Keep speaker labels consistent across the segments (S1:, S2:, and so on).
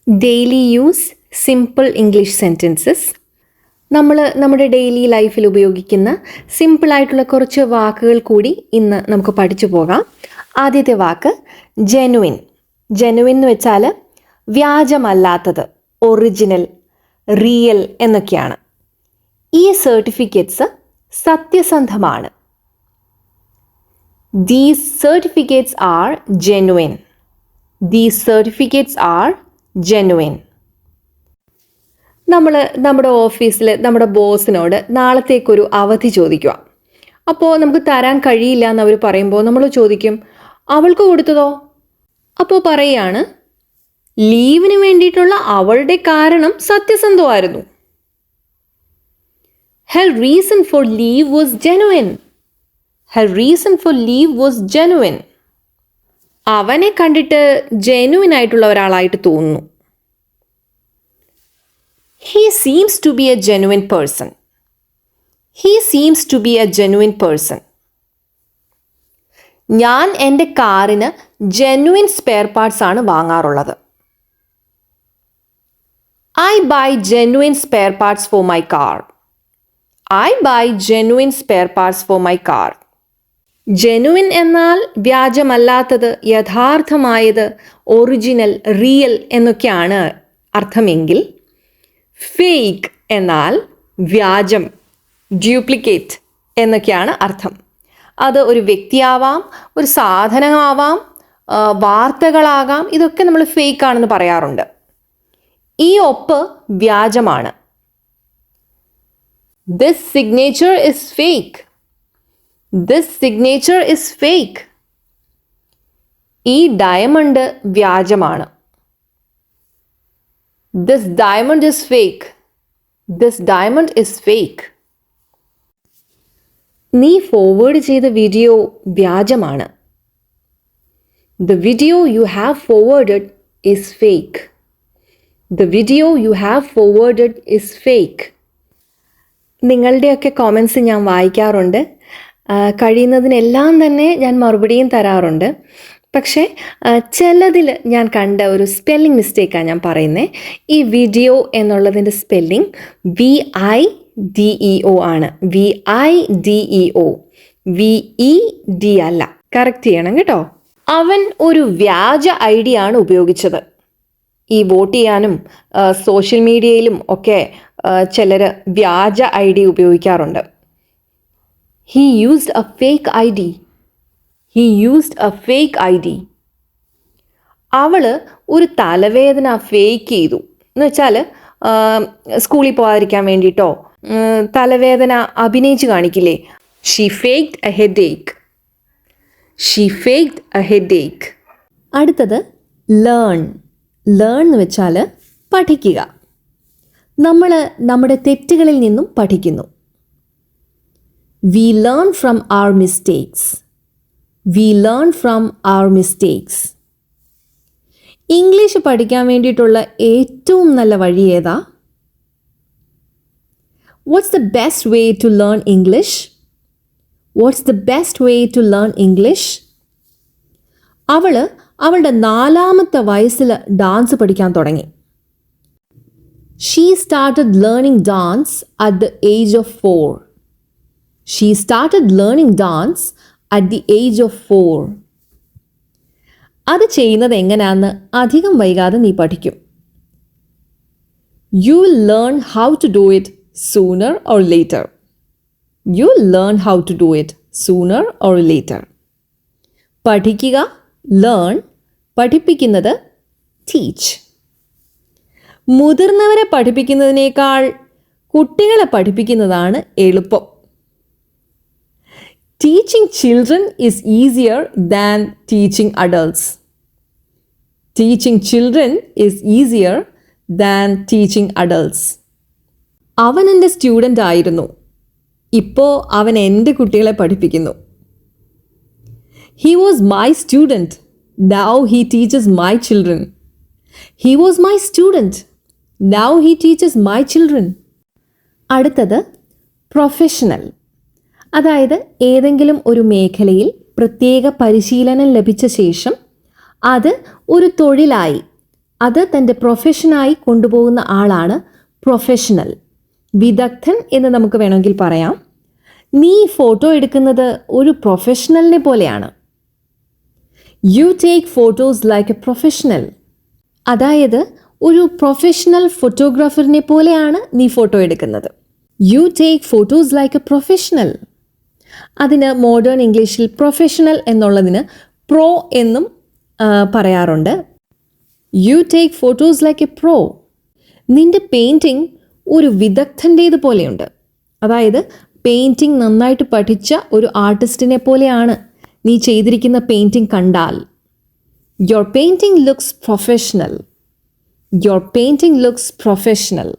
S1: Daily use simple English sentences. നമ്മൾ നമ്മുടെ daily ലൈഫിൽ ഉപയോഗിക്കുന്ന സിമ്പിളായിട്ടുള്ള കുറച്ച് വാക്കുകൾ കൂടി ഇന്ന് നമുക്ക് പഠിച്ചു പോകാം. ആദ്യത്തെ വാക്ക് ജെനുവിൻ. ജെനുവിൻ എന്ന് വെച്ചാൽ വ്യാജമല്ലാത്തത്, ഒറിജിനൽ, റിയൽ എന്നൊക്കെയാണ്. ഈ certificates സത്യസന്ധമാണ്. These certificates are genuine. These certificates are genuine. നമ്മൾ നമ്മുടെ ഓഫീസിൽ നമ്മുടെ ബോസിനോട് നാളത്തേക്കൊരു അവധി ചോദിക്കുക. അപ്പോൾ നമുക്ക് തരാൻ കഴിയില്ല എന്ന് അവർ പറയുമ്പോൾ നമ്മൾ ചോദിക്കും, അവൾക്ക് കൊടുത്തതോ? അപ്പോൾ പറയുകയാണ്, ലീവിന് വേണ്ടിയിട്ടുള്ള അവളുടെ കാരണം സത്യസന്ധമായിരുന്നു. Her reason for leave was genuine. Her reason for leave was genuine. അവനെ കണ്ടിട്ട് ജെനുവിൻ ആയിട്ടുള്ള ഒരാളായിട്ട് തോന്നുന്നു. He seems to be a genuine person. He seems to be a genuine person. ഞാൻ എൻ്റെ കാറിന് ജെനുവിൻ സ്പെയർ പാർട്സ് ആണ് വാങ്ങാറുള്ളത്. I buy genuine spare parts for my car. I buy genuine spare parts for my car. Genuine എന്നാൽ വ്യാജമല്ലാത്തത്, യഥാർത്ഥമായത്, original, real എന്നൊക്കെയാണ് അർത്ഥമെങ്കിൽ fake എന്നാൽ വ്യാജം, duplicate എന്നൊക്കെയാണ് അർത്ഥം. അത് ഒരു വ്യക്തിയാവാം, ഒരു സാധനമാവാം, വാർത്തകളാകാം. ഇതൊക്കെ നമ്മൾ ഫേക്ക് ആണെന്ന് പറയാറുണ്ട്. ഈ ഒപ്പ് വ്യാജമാണ്. This signature is fake. This signature is fake. ഈ ഡയമണ്ട് വ്യാജമാണ്. This diamond is fake. This diamond is fake. നീ ഫോർവേഡ് ചെയ്ത വീഡിയോ വ്യാജമാണ്. The video you have forwarded is fake. The video you have forwarded is fake. നിങ്ങളുടെയൊക്കെ Commons ഞാൻ വായിക്കാറുണ്ട്. കഴിയുന്നതിനെല്ലാം തന്നെ ഞാൻ മറുപടിയും തരാറുണ്ട്. പക്ഷേ ചിലതിൽ ഞാൻ കണ്ട ഒരു സ്പെല്ലിംഗ് മിസ്റ്റേക്കാണ് ഞാൻ പറയുന്നത്. ഈ വീഡിയോ എന്നുള്ളതിൻ്റെ സ്പെല്ലിംഗ് VIDEO ആണ്. VIDEO, VED അല്ല. കറക്റ്റ് ചെയ്യണം കേട്ടോ. അവൻ ഒരു വ്യാജ ID ആണ് ഉപയോഗിച്ചത്. ഈ വോട്ട് ചെയ്യാനും സോഷ്യൽ മീഡിയയിലും ഒക്കെ ചിലർ വ്യാജ ID ഉപയോഗിക്കാറുണ്ട്. He used a fake ID. He used a fake ID. അവൾ ഒരു തലവേദന ഫേക്ക് ചെയ്തു എന്ന് വെച്ചാൽ സ്കൂളിൽ പോകാതിരിക്കാൻ വേണ്ടിയിട്ടോ തലവേദന അഭിനയിച്ച് കാണിക്കില്ലേ. She faked a headache. She faked a headache. അടുത്തത് ലേൺ. ലേൺ എന്ന് വെച്ചാൽ പഠിക്കുക. നമ്മൾ നമ്മുടെ തെറ്റുകളിൽ നിന്നും പഠിക്കുന്നു. We learn from our mistakes. We learn from our mistakes. English പഠിക്കാൻ വേണ്ടിയിട്ടുള്ള ഏറ്റവും നല്ല വഴി ഏതാ? What's the best way to learn English? What's the best way to learn English? അവളുടെ 4ാമത്തെ വയസ്സിൽ ഡാൻസ് പഠിക്കാൻ തുടങ്ങി. She started learning dance at the age of 4. She started learning dance at the age of 4. അത് ചെയ്യുന്നത് എങ്ങനെയാണെന്ന് അധികം വൈകാതെ നീ പഠിക്കും. You will learn how to do it sooner or later. You will learn how to do it sooner or later. പഠിക്കുക, learn. പഠിപ്പിക്കുന്നത് teach. മുതിർന്നവരെ പഠിപ്പിക്കുന്നതിനേക്കാൾ കുട്ടികളെ പഠിപ്പിക്കുന്നതാണ് എളുപ്പം. Teaching children is easier than teaching adults. Teaching children is easier than teaching adults. അവൻ എൻ്റെ student ആയിരുന്നു, ഇപ്പോൾ അവൻ എൻ്റെ കുട്ടികളെ പഠിപ്പിക്കുന്നു. He was my student. Now he teaches my children. He was my student. Now he teaches my children. അടുത്തത് professional. അതായത് ഏതെങ്കിലും ഒരു മേഖലയിൽ പ്രത്യേക പരിശീലനം ലഭിച്ച ശേഷം അത് ഒരു തൊഴിലായി അത് തൻ്റെ പ്രൊഫഷനായി കൊണ്ടുപോകുന്ന ആളാണ് പ്രൊഫഷണൽ. വിദഗ്ധൻ എന്ന് നമുക്ക് വേണമെങ്കിൽ പറയാം. നീ ഫോട്ടോ എടുക്കുന്നത് ഒരു പ്രൊഫഷണലിനെ പോലെയാണ്. U take photos like a professional. അതായത് ഒരു പ്രൊഫഷണൽ ഫോട്ടോഗ്രാഫറിനെ പോലെയാണ് നീ ഫോട്ടോ എടുക്കുന്നത്. U take photos like a professional. അതിന് മോഡേൺ ഇംഗ്ലീഷിൽ പ്രൊഫഷണൽ എന്നുള്ളതിന് പ്രോ എന്നും പറയാറുണ്ട്. U take photos like A pro. നിന്റെ പെയിൻറ്റിങ് ഒരു വിദഗ്ധൻ്റേത് പോലെയുണ്ട്. അതായത് പെയിൻറ്റിങ് നന്നായിട്ട് പഠിച്ച ഒരു ആർട്ടിസ്റ്റിനെ പോലെയാണ് നീ ചെയ്തിരിക്കുന്ന പെയിൻറ്റിങ് കണ്ടാൽ. Your painting looks professional. Your painting looks professional.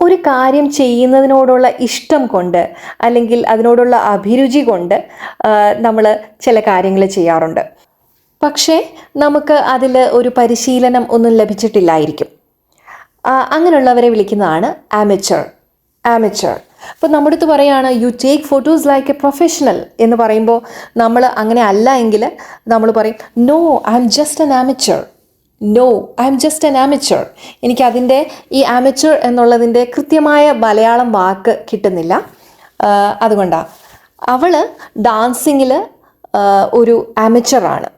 S1: ഒരു കാര്യം ചെയ്യുന്നതിനോടുള്ള ഇഷ്ടം കൊണ്ട് അല്ലെങ്കിൽ അതിനോടുള്ള അഭിരുചി കൊണ്ട് നമ്മൾ ചില കാര്യങ്ങൾ ചെയ്യാറുണ്ട്. പക്ഷേ നമുക്ക് അതിൽ ഒരു പരിശീലനം ഒന്നും ലഭിച്ചിട്ടില്ലായിരിക്കും. അങ്ങനെയുള്ളവരെ വിളിക്കുന്നതാണ് ആമേച്ചർ. ആമേച്ചർ. അപ്പോൾ നമ്മുടെ അടുത്ത് പറയുകയാണ് you take photos like a professional എന്ന് പറയുമ്പോൾ നമ്മൾ അങ്ങനെ അല്ല എങ്കിൽ നമ്മൾ പറയും no I am just an amateur. No I am just an amateur. എനിക്കതിൻ്റെ ഈ ആമേച്ചർ എന്നുള്ളതിൻ്റെ കൃത്യമായ മലയാളം വാക്ക് കിട്ടുന്നില്ല. അതുകൊണ്ടാണ് അവൾ ഡാൻസിങ്ങിൽ ഒരു ആമേച്ചറാണ്.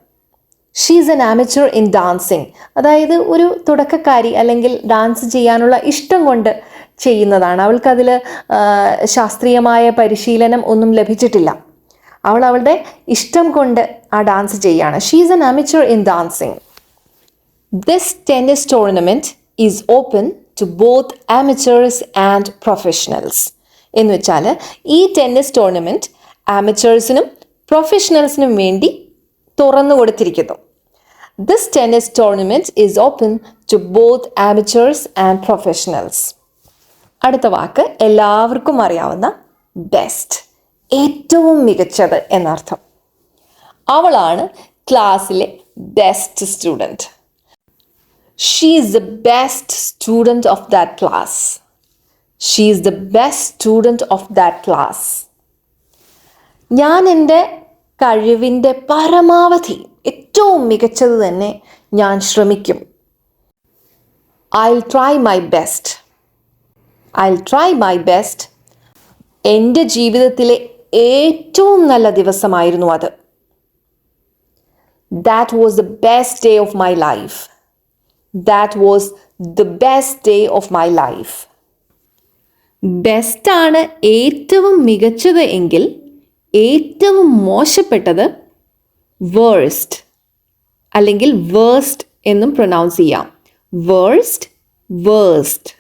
S1: She's an amateur in dancing. അതായത് ഒരു തുടക്കക്കാരി അല്ലെങ്കിൽ ഡാൻസ് ചെയ്യാനുള്ള ഇഷ്ടം കൊണ്ട് ചെയ്യുന്നതാണ്. അവൾക്കതിൽ ശാസ്ത്രീയമായ പരിശീലനം ഒന്നും ലഭിച്ചിട്ടില്ല. അവൾ അവളുടെ ഇഷ്ടം കൊണ്ട് ആ ഡാൻസ് ചെയ്യുകയാണ്. She's an amateur in dancing. This tennis tournament is open to both amateurs and professionals. എന്ന് വെച്ചാൽ ഈ ടെന്നീസ് ടൂർണമെൻറ്റ് ആമച്ചേഴ്സിനും പ്രൊഫഷണൽസിനും വേണ്ടി തുറന്നു കൊടുത്തിരിക്കുന്നു. This tennis tournament is open to both amateurs and professionals. അടുത്ത വാക്ക് എല്ലാവർക്കും അറിയാവുന്ന ബെസ്റ്റ്, ഏറ്റവും മികച്ചത് എന്നർത്ഥം. അവളാണ് ക്ലാസ്സിലെ best student. She is the best student of that class. She is the best student of that class. ഞാൻ എൻ്റെ കഴിവിൻ്റെ പരമാവധി ഏറ്റവും മികച്ചത് തന്നെ ഞാൻ ശ്രമിക്കും. I'll try my best. I'll try my best. എൻ്റെ ജീവിതത്തിലെ ഏറ്റവും നല്ല ദിവസമായിരുന്നു അത്. That was the best day of my life. That was the best day of my life. ബെസ്റ്റാണ് ഏറ്റവും മികച്ചത് എങ്കിൽ ഏറ്റവും മോശപ്പെട്ടത് വേഴ്സ്റ്റ് അല്ലെങ്കിൽ വേഴ്സ്റ്റ് എന്നും പ്രൊനൗൺസ് ചെയ്യാം. Worst, worst.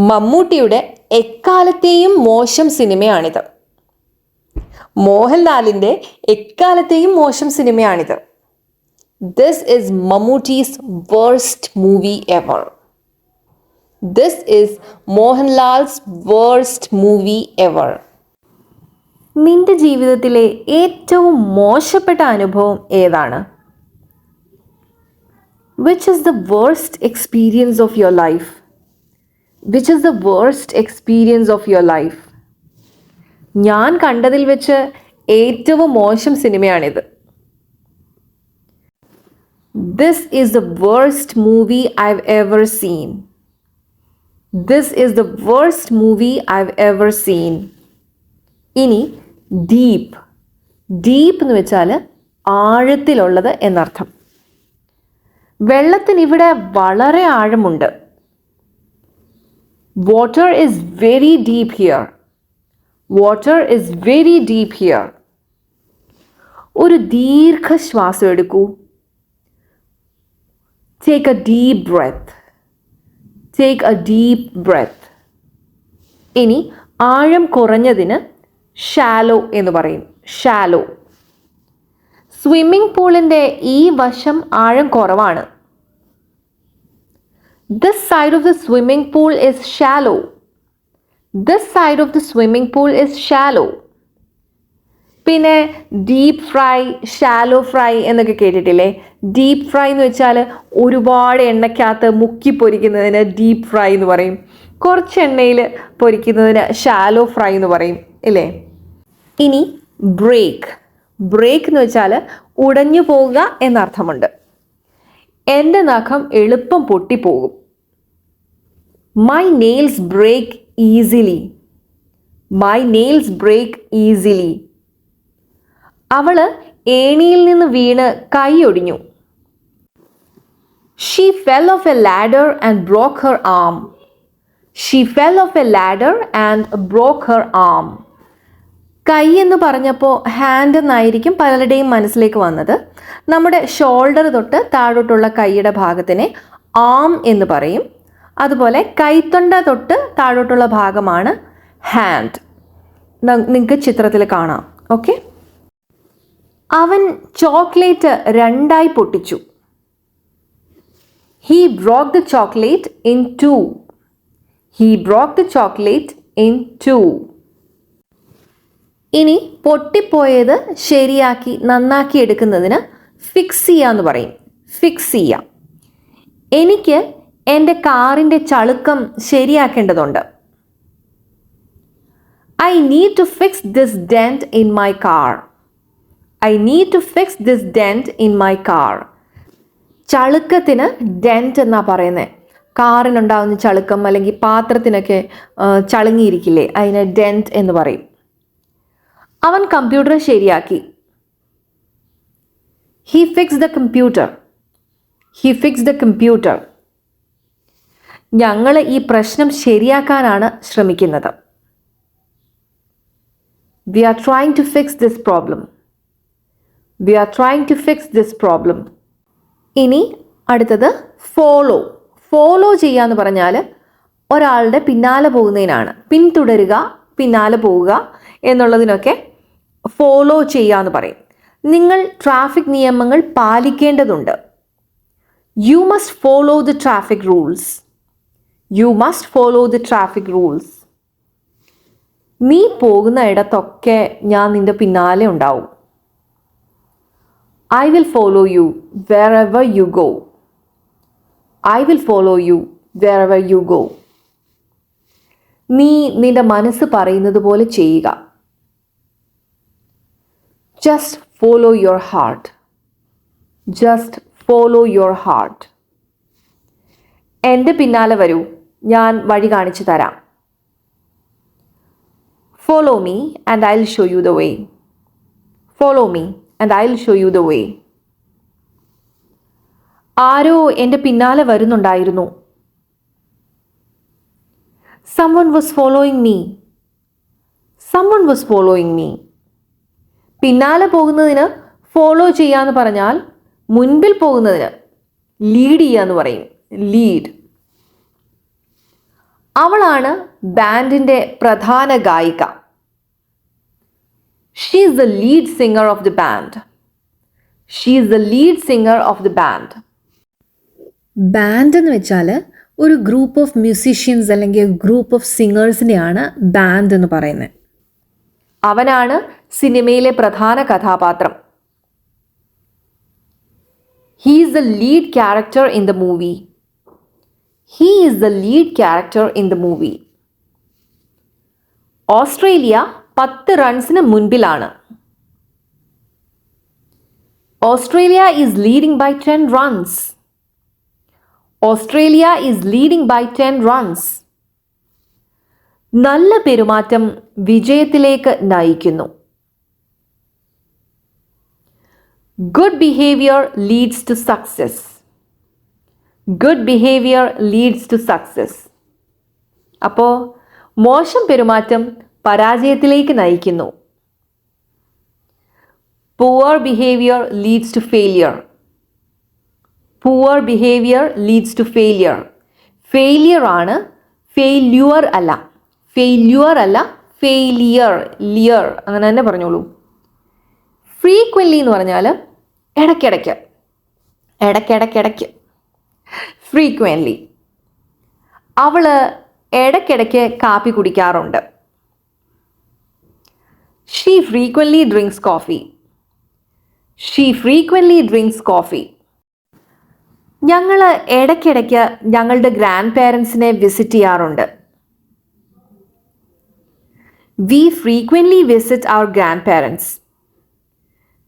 S1: മമ്മൂട്ടിയുടെ എക്കാലത്തെയും മോശം സിനിമയാണിത്. മോഹൻലാലിൻ്റെ എക്കാലത്തെയും മോശം സിനിമയാണിത്. This is Mammootty's worst movie ever. This is Mohanlal's worst movie ever. നിന്റെ ജീവിതത്തിലെ ഏറ്റവും മോശപ്പെട്ട അനുഭവം ഏതാണ്? Which is the worst experience of your life? Which is the worst experience of your life? ഞാൻ കണ്ടതിൽ വെച്ച് ഏറ്റവും മോശം സിനിമയാണിത്. This is the worst movie I've ever seen. This is the worst movie I've ever seen. ഇനി deep. Deep എന്ന് വെച്ചാൽ ആഴത്തിലുള്ളത് എന്നർത്ഥം. വെള്ളത്തിന് ഇവിടെ വളരെ ആഴമുണ്ട്. Water is very deep here. Water is very deep here. ഒരു ദീർഘശ്വാസം എടുക്കൂ. Take a deep breath. Take a deep breath. ഇനി ആഴം കുറഞ്ഞതിന് ഷാലോ എന്ന് പറയും. ഷാലോ. സ്വിമ്മിംഗ് പൂളിൻ്റെ ഈ വശം ആഴം കുറവാണ്. This side of the swimming pool is shallow. This side of the swimming pool is shallow. പിന്നെ ഡീപ്പ് ഫ്രൈ, ഷാലോ ഫ്രൈ എന്നൊക്കെ കേട്ടിട്ടില്ലേ? ഡീപ്പ് ഫ്രൈ എന്ന് വെച്ചാൽ ഒരുപാട് എണ്ണയ്ക്കകത്ത് മുക്കി പൊരിക്കുന്നതിന് ഡീപ്പ് ഫ്രൈ എന്ന് പറയും. കുറച്ച് എണ്ണയിൽ പൊരിക്കുന്നതിന് ഷാലോ ഫ്രൈ എന്ന് പറയും ഇല്ലേ? ഇനി ബ്രേക്ക്. ബ്രേക്ക് എന്ന് വെച്ചാൽ ഉടഞ്ഞു പോവുക എന്നർത്ഥമുണ്ട്. എൻ്റെ നഖം എളുപ്പം പൊട്ടിപ്പോകും. My nails break easily. My nails break easily. അവള് ഏണിയിൽ നിന്ന് വീണ് കൈയൊടിഞ്ഞു. She fell off a ladder and broke her arm. She fell off a ladder and broke her arm. കൈ എന്ന് പറഞ്ഞപ്പോൾ ഹാൻഡ് എന്നായിരിക്കും പലരുടെയും മനസ്സിലേക്ക് വന്നത്. നമ്മുടെ ഷോൾഡർ തൊട്ട് താഴോട്ടുള്ള കൈയുടെ ഭാഗത്തിനെ ആം എന്ന് പറയും. അതുപോലെ കൈത്തൊണ്ട തൊട്ട് താഴോട്ടുള്ള ഭാഗമാണ് ഹാൻഡ്. നിങ്ങൾക്ക് ചിത്രത്തിൽ കാണാം. ഓക്കെ. അവൻ ചോക്ലേറ്റ് രണ്ടായി പൊട്ടിച്ചു. He broke the chocolate in two. He broke the chocolate in two. ഇനി പൊട്ടിപ്പോയത് ശരിയാക്കി നന്നാക്കി എടുക്കുന്നതിന് ഫിക്സ് ചെയ്യാന്ന് പറയും. ഫിക്സ് ചെയ്യാം. എനിക്ക് എൻ്റെ കാറിൻ്റെ ചളുക്കം ശരിയാക്കേണ്ടതുണ്ട്. I need to fix this dent in my car. I need to fix this dent in my car. ചളുക്കത്തിന് ഡെൻറ്റ് എന്നാ പറയുന്നത്. കാറിനുണ്ടാവുന്ന ചളുക്കം അല്ലെങ്കിൽ പാത്രത്തിനൊക്കെ ചളുങ്ങിയിരിക്കില്ലേ, അതിന് ഡെൻറ്റ് എന്ന് പറയും. അവൻ കമ്പ്യൂട്ടർ ശരിയാക്കി. He fixed the computer. He fixed the computer. ഞങ്ങൾ ഈ പ്രശ്നം ശരിയാക്കാനാണ് ശ്രമിക്കുന്നത്. We are trying to fix this problem. We are trying to fix this problem. ഇനി അടുത്തത് ഫോളോ. ഫോളോ ചെയ്യാന്ന് പറഞ്ഞാൽ ഒരാളുടെ പിന്നാലെ പോകുന്നതിനാണ്. പിന്തുടരുക, പിന്നാലെ പോവുക എന്നുള്ളതിനൊക്കെ ഫോളോ ചെയ്യാന്ന് പറയും. നിങ്ങൾ ട്രാഫിക് നിയമങ്ങൾ പാലിക്കേണ്ടതുണ്ട്. You must follow the traffic rules. You must follow the traffic rules. നീ പോകുന്ന ഇടത്തൊക്കെ ഞാൻ നിന്റെ പിന്നാലെ ഉണ്ടാവും. I will follow you wherever you go. I will follow you wherever you go. നീ നിന്റെ മനസ്സ് പറയുന്നത് പോലെ ചെയ്യുക. Just follow your heart. Just follow your heart. എൻ്റെ പിന്നാലെ വരൂ, ഞാൻ വഴി കാണിച്ചു തരാം. Follow me and I'll show you the way. Follow me and I'll show you the way. ആരോ എൻ്റെ പിന്നാലെ വരുന്നുണ്ടായിരുന്നു. Someone was following me. Someone was following me. പിന്നാലെ പോകുന്നതിന് ഫോളോ ചെയ്യാന്ന് പറഞ്ഞാൽ മുൻപിൽ പോകുന്നതിന് ലീഡ് ചെയ്യാന്ന് പറയും. ലീഡ്. അവളാണ് ബാൻഡിൻ്റെ പ്രധാന ഗായിക. She is the lead singer of the band. She is the lead singer of the band. Band എന്ന് വെച്ചാൽ ഒരു ഗ്രൂപ്പ് ഓഫ് മ്യൂസീഷ്യൻസ് അല്ലെങ്കിൽ ഗ്രൂപ്പ് ഓഫ് സിംഗേഴ്സിനെയാണ് ബാൻഡ് എന്ന് പറയുന്നത്. അവനാണ് സിനിമയിലെ പ്രധാന കഥാപാത്രം. He is the lead character in the movie. He is the lead character in the movie. Australia 10 റൺസിന് മുൻപിലാണ്. Australia is leading by 10 runs. Australia is leading by 10 runs. നല്ല പെരുമാറ്റം വിജയത്തിലേക്ക് നയിക്കുന്നു. Good behavior leads to success. Good behavior leads to success. അപ്പോൾ മോശം പെരുമാറ്റം പരാജയത്തിലേക്ക് നയിക്കുന്നു. Poor behavior leads to failure. Poor behavior leads to failure. Failure ആണ്, failure അല്ല. Failure അല്ല, failure. Liar അങ്ങനെ തന്നെ പറഞ്ഞോളൂ. Frequently എന്ന് പറഞ്ഞാൽ ഇടയ്ക്കിടയ്ക്ക്, ഇടയ്ക്കിടയ്ക്കിടയ്ക്ക്. Frequently. അവള് ഇടയ്ക്കിടയ്ക്ക് കാപ്പി കുടിക്കാറുണ്ട്. She frequently drinks coffee. She frequently drinks coffee. ഞങ്ങൾ ഇടയ്ക്കിടയ്ക്ക് ഞങ്ങളുടെ ഗ്രാൻഡ് പേരൻസിനെ വിസിറ്റ് ചെയ്യാറുണ്ട്. We frequently visit our grandparents.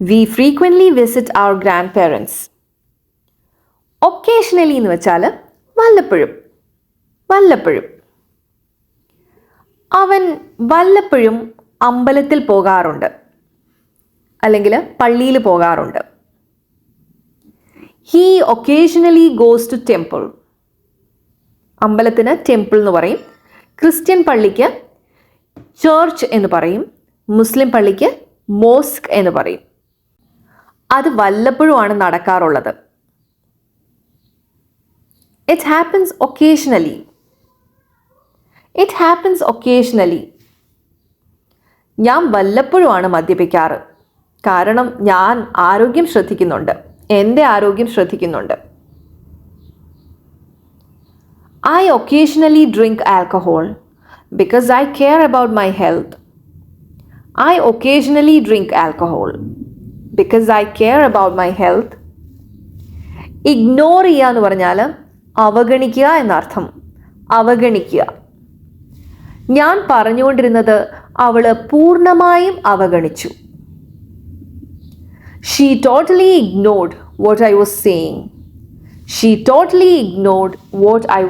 S1: We frequently visit our grandparents. Occasionally എന്ന് വെച്ചാൽ വല്ലപ്പോഴും. അവൻ വല്ലപ്പോഴും അമ്പലത്തിൽ പോകാറുണ്ട്, അല്ലെങ്കിൽ പള്ളിയിൽ പോകാറുണ്ട്. He occasionally goes to temple. അമ്പലത്തിന് ടെമ്പിൾ എന്ന് പറയും. ക്രിസ്ത്യൻ പള്ളിക്ക് ചർച്ച് എന്ന് പറയും. മുസ്ലിം പള്ളിക്ക് മോസ്ക് എന്ന് പറയും. അത് വല്ലപ്പോഴുമാണ് നടക്കാറുള്ളത്. It happens occasionally. ഞാൻ വല്ലപ്പോഴുമാണ് മദ്യപിക്കാറ്, കാരണം ഞാൻ ആരോഗ്യം ശ്രദ്ധിക്കുന്നുണ്ട്, എൻ്റെ ആരോഗ്യം ശ്രദ്ധിക്കുന്നുണ്ട്. I occasionally drink alcohol because I care about my health. I occasionally drink alcohol because I care about my health. Ignore ചെയ്യുക എന്ന് പറഞ്ഞാൽ അവഗണിക്കുക എന്നർത്ഥം. അവഗണിക്കുക. ഞാൻ പറഞ്ഞുകൊണ്ടിരുന്നത് അവൾ പൂർണ്ണമായും അവഗണിച്ചു. She totally ignored what I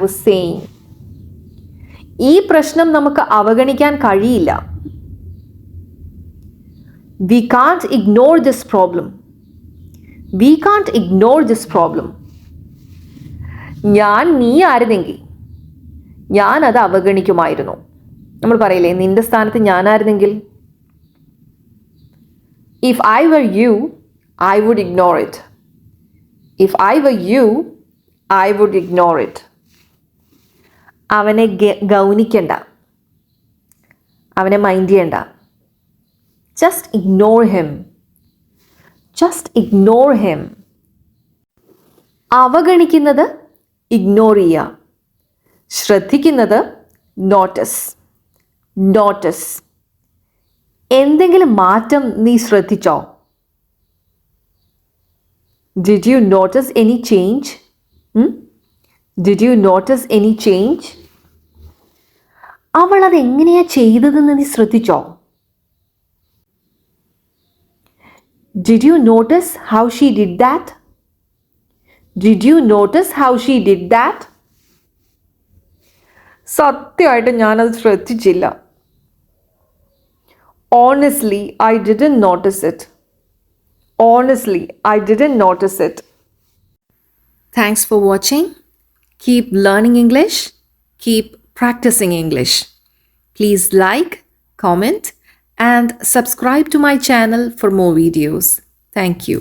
S1: was saying. ഈ പ്രശ്നം നമുക്ക് അവഗണിക്കാൻ കഴിയില്ല. We can't ignore this problem. നീ ആയിരുന്നെങ്കിൽ ഞാൻ അത് അവഗണിക്കുമായിരുന്നു. നമ്മൾ പറയില്ലേ, നിന്റെ സ്ഥാനത്ത് ഞാനായിരുന്നെങ്കിൽ. If I were you, I would ignore it. അവനെ ഗൗനിക്കണ്ട, അവനെ മൈൻഡ് ചെയ്യണ്ട. Just ignore him. അവഗണിക്കുന്നത് ഇഗ്നോർ ചെയ്യുക. ശ്രദ്ധിക്കുന്നത് നോട്ടീസ്. എന്തെങ്കിലും മാറ്റം നീ ശ്രദ്ധിച്ചോ? Did you notice any change? അവൾ അത് എങ്ങനെയാ ചെയ്തതെന്ന് നീ ശ്രദ്ധിച്ചോ? Did you notice how she did that? സത്യമായിട്ട് ഞാനത് ശ്രദ്ധിച്ചില്ല. Honestly, I didn't notice it. Thanks for watching. Keep learning English. Keep practicing English. Please like, comment, and subscribe to my channel for more videos. Thank you.